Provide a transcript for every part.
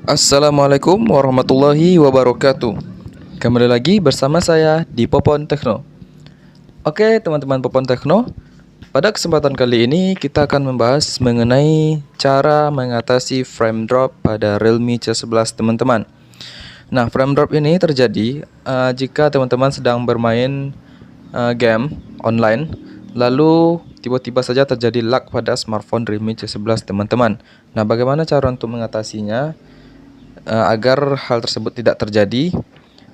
Assalamualaikum warahmatullahi wabarakatuh. Kembali lagi bersama saya di Popon Tekno. Oke, teman-teman Popon Tekno, pada kesempatan kali ini kita akan membahas mengenai cara mengatasi frame drop pada Realme C11 teman-teman. Nah, frame drop ini terjadi jika teman-teman sedang bermain game online, lalu tiba-tiba saja terjadi lag pada smartphone Realme C11 teman-teman. Nah, bagaimana cara untuk mengatasinya? Agar hal tersebut tidak terjadi,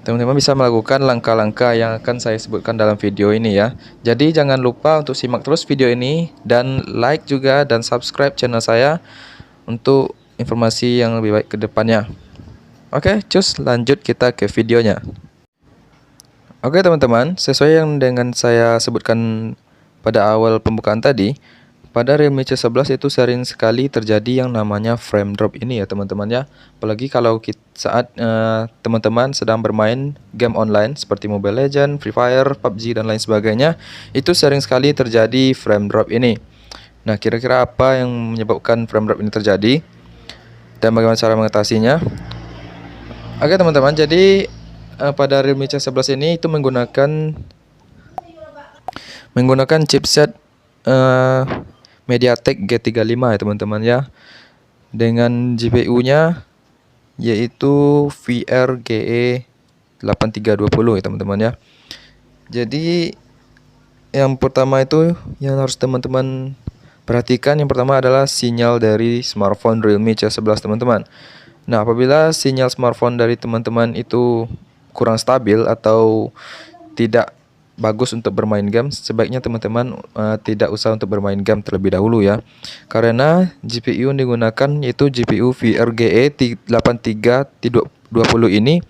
teman-teman bisa melakukan langkah-langkah yang akan saya sebutkan dalam video ini ya. Jadi jangan lupa untuk simak terus video ini dan like juga dan subscribe channel saya untuk informasi yang lebih baik ke depannya. Oke, cus lanjut kita ke videonya. Oke teman-teman, sesuai yang dengan saya sebutkan pada awal pembukaan tadi, pada Realme C11 itu sering sekali terjadi yang namanya frame drop ini ya teman-teman ya. Apalagi kalau saat teman-teman sedang bermain game online seperti Mobile Legends, Free Fire, PUBG dan lain sebagainya, itu sering sekali terjadi frame drop ini. Nah, kira-kira apa yang menyebabkan frame drop ini terjadi dan bagaimana cara mengatasinya? Oke teman-teman, jadi pada Realme C11 ini itu menggunakan chipset MediaTek G35 ya teman-teman ya, dengan GPU-nya yaitu VRGE 8320 ya teman-teman ya. Jadi yang pertama itu yang harus teman-teman perhatikan, yang pertama adalah sinyal dari smartphone Realme C11 teman-teman. Nah, apabila sinyal smartphone dari teman-teman itu kurang stabil atau tidak bagus untuk bermain game, sebaiknya teman-teman tidak usah untuk bermain game terlebih dahulu ya. Karena GPU yang digunakan yaitu GPU VRGE 8320 ini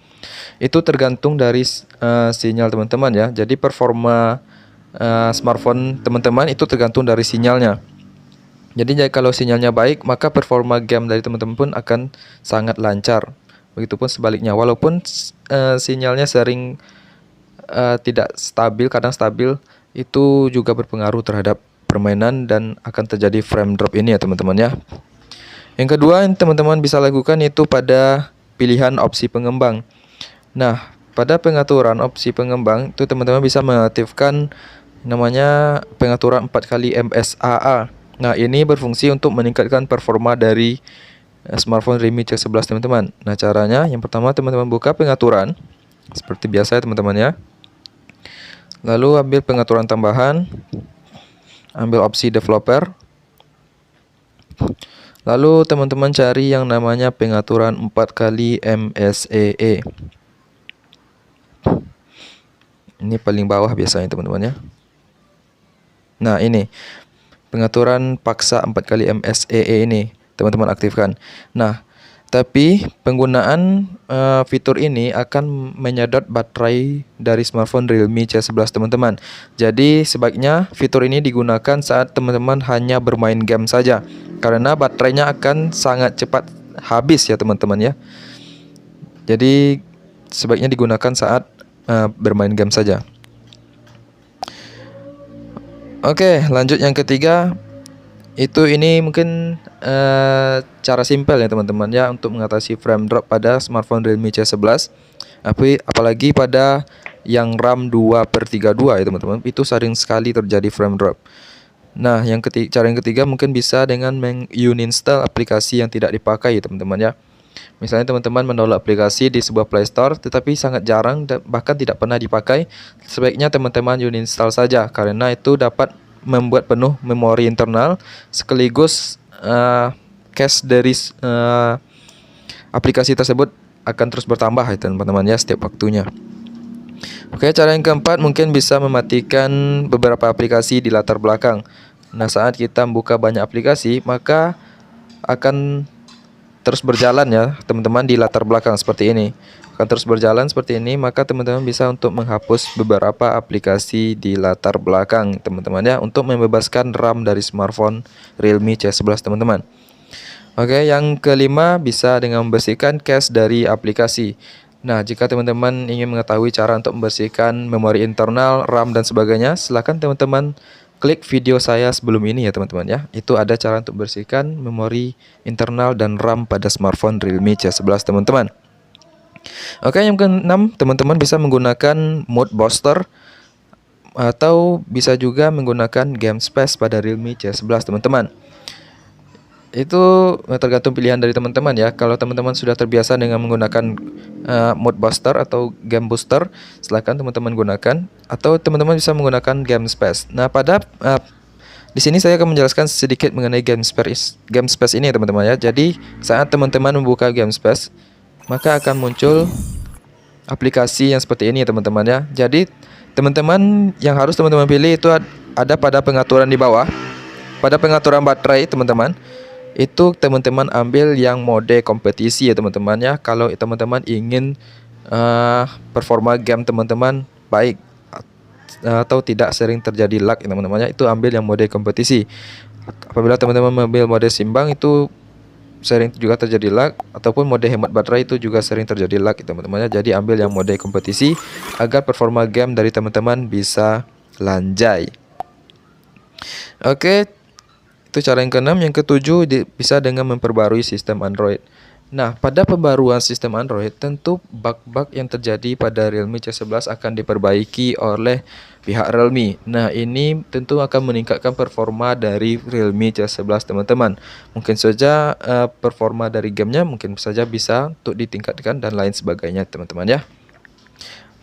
itu tergantung dari sinyal teman-teman ya. Jadi performa smartphone teman-teman itu tergantung dari sinyalnya. Jadi kalau sinyalnya baik, maka performa game dari teman-teman pun akan sangat lancar. Begitupun sebaliknya, walaupun sinyalnya sering tidak stabil, kadang stabil, itu juga berpengaruh terhadap permainan dan akan terjadi frame drop ini ya teman-teman ya. Yang kedua yang teman-teman bisa lakukan itu pada pilihan opsi pengembang. Nah, pada pengaturan opsi pengembang itu teman-teman bisa mengaktifkan namanya pengaturan 4 kali MSAA. Nah, ini berfungsi untuk meningkatkan performa dari smartphone Realme C11 teman-teman. Nah, caranya yang pertama teman-teman buka pengaturan seperti biasa ya teman-teman ya. Lalu ambil pengaturan tambahan, ambil opsi developer. Lalu teman-teman cari yang namanya pengaturan 4 kali MSEE. Ini paling bawah biasanya teman-teman ya. Nah, ini pengaturan paksa 4 kali MSEE ini teman-teman aktifkan. Nah, tapi penggunaan fitur ini akan menyedot baterai dari smartphone Realme C11 teman-teman. Jadi sebaiknya fitur ini digunakan saat teman-teman hanya bermain game saja, karena baterainya akan sangat cepat habis ya teman-teman ya. Jadi sebaiknya digunakan saat bermain game saja. Oke, lanjut yang ketiga. Ini mungkin cara simpel ya teman-teman ya untuk mengatasi frame drop pada smartphone Realme C11. Apalagi pada yang RAM 2/32 ya teman-teman, itu sering sekali terjadi frame drop. Nah, cara yang ketiga mungkin bisa dengan menguninstall aplikasi yang tidak dipakai ya teman-teman ya. Misalnya teman-teman mendownload aplikasi di sebuah Play Store tetapi sangat jarang dan bahkan tidak pernah dipakai, sebaiknya teman-teman uninstall saja karena itu dapat membuat penuh memori internal sekaligus cache dari aplikasi tersebut akan terus bertambah ya teman-teman ya setiap waktunya. Oke, cara yang keempat mungkin bisa mematikan beberapa aplikasi di latar belakang. Nah, saat kita membuka banyak aplikasi, maka akan terus berjalan ya teman-teman di latar belakang seperti ini. Akan terus berjalan seperti ini, maka teman-teman bisa untuk menghapus beberapa aplikasi di latar belakang teman-teman ya, untuk membebaskan RAM dari smartphone Realme C11 teman-teman. Oke, yang kelima bisa dengan membersihkan cache dari aplikasi. Nah, jika teman-teman ingin mengetahui cara untuk membersihkan memori internal, RAM dan sebagainya, silakan teman-teman klik video saya sebelum ini ya teman-teman ya. Itu ada cara untuk bersihkan memori internal dan RAM pada smartphone Realme C11 teman-teman. Oke, yang keenam, teman-teman bisa menggunakan mode booster atau bisa juga menggunakan game space pada Realme C11 teman-teman. Itu tergantung pilihan dari teman-teman ya. Kalau teman-teman sudah terbiasa dengan menggunakan mode booster atau game booster, silakan teman-teman gunakan, atau teman-teman bisa menggunakan game space. Nah, di sini saya akan menjelaskan sedikit mengenai game space ini ya teman-teman ya. Jadi saat teman-teman membuka game space, maka akan muncul aplikasi yang seperti ini ya teman-teman ya. Jadi teman-teman yang harus teman-teman pilih itu ada pada pengaturan di bawah. Pada pengaturan baterai teman-teman, itu teman-teman ambil yang mode kompetisi ya teman-teman ya. Kalau teman-teman ingin performa game teman-teman baik atau tidak sering terjadi lag ya teman-teman ya, itu ambil yang mode kompetisi. Apabila teman-teman mengambil mode simbang, itu sering juga terjadi lag, ataupun mode hemat baterai itu juga sering terjadi lag teman-teman ya. Jadi ambil yang mode kompetisi agar performa game dari teman-teman bisa lanjai. Oke, itu cara yang keenam. Yang ketujuh, bisa dengan memperbarui sistem Android. Nah, pada pembaruan sistem Android, tentu bug-bug yang terjadi pada Realme C11 akan diperbaiki oleh pihak Realme. Nah, ini tentu akan meningkatkan performa dari Realme C11 teman-teman. Mungkin saja performa dari gamenya mungkin saja bisa untuk ditingkatkan dan lain sebagainya teman-teman ya.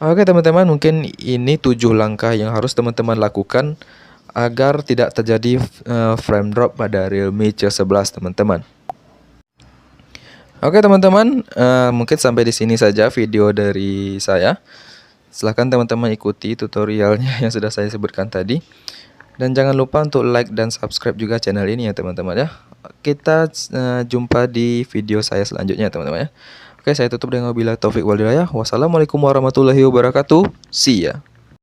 Oke teman-teman, mungkin ini 7 langkah yang harus teman-teman lakukan agar tidak terjadi frame drop pada Realme C11 teman-teman. Oke teman-teman, mungkin sampai di sini saja video dari saya. Silahkan teman-teman ikuti tutorialnya yang sudah saya sebutkan tadi. Dan jangan lupa untuk like dan subscribe juga channel ini ya teman-teman ya. Kita jumpa di video saya selanjutnya teman-teman ya. Oke, saya tutup dengan wabillahi taufik wal hidayah. Wassalamualaikum warahmatullahi wabarakatuh. See ya.